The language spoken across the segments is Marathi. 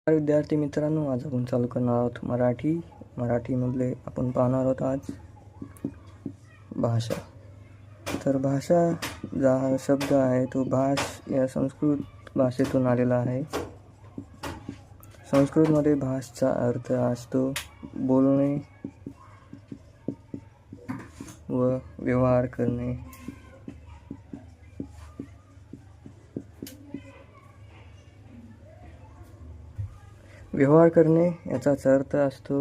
विद्यार्थी मित्रांनो, आज आपण चालू करणार आहोत मराठीमधले आपण पाहणार आहोत आज भाषा. तर भाषा हा शब्द आहे तो या संस्कृत भाषेतून आलेला आहे. संस्कृतमध्ये भाषेचा अर्थ असतो बोलणे व व्यवहार करणे. व्यवहार करणे याचाच अर्थ असतो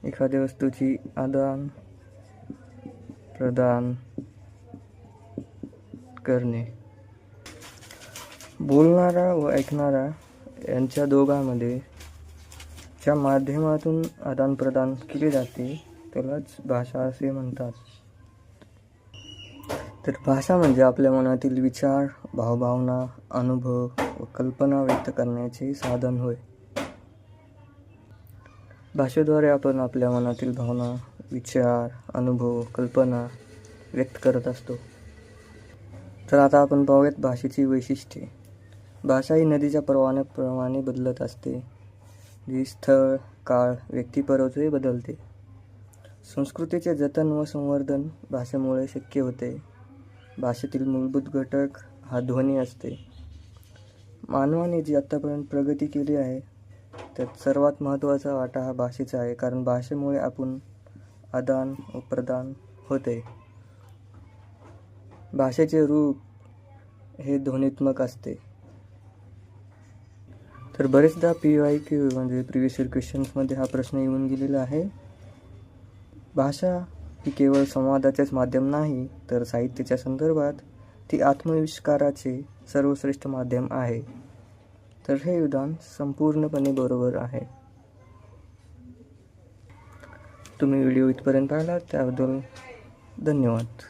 एखाद्या वस्तूची आदान प्रदान करणे. बोलणारा व ऐकणारा यांच्या दोघांमध्ये ज्या माध्यमातून आदान प्रदान केले जाते त्यालाच भाषा असे म्हणतात. तर भाषा म्हणजे आपल्या मनातील विचार, भावभावना, अनुभव व कल्पना व्यक्त करण्याचे साधन होय. भाषेद्वारे आपण आपल्या मनातील भावना, विचार, अनुभव, कल्पना व्यक्त करत असतो. तर आता आपण पाहूयात भाषेची वैशिष्ट्ये. भाषा ही नदीच्या प्रवाहाप्रमाणे बदलत असते. जी स्थळ, काळ, व्यक्तीपरत्वे बदलते. संस्कृतीचे जतन व संवर्धन भाषेमुळे शक्य होते. भाषेतील मूलभूत घटक हा ध्वनी असते. मानवाने जी आतापर्यंत प्रगती केली आहे त्यात सर्वात महत्त्वाचा वाटा हा भाषेचा आहे, कारण भाषेमुळे आपण आदान व प्रदान होते. भाषेचे रूप हे ध्वनित्मक असते. तर बरेचदा PYQ म्हणजे प्रिव्हियस इयर क्वेश्चन्समध्ये हा प्रश्न येऊन गेलेला आहे. भाषा ही केवळ संवादाचेच माध्यम नाही, तर साहित्याच्या संदर्भात ती आत्मविष्काराचे सर्वश्रेष्ठ माध्यम आहे. तर हे विधान संपूर्णपणे बरोबर आहे. तुम्ही व्हिडिओ इथपर्यंत पाहिला त्याबद्दल धन्यवाद.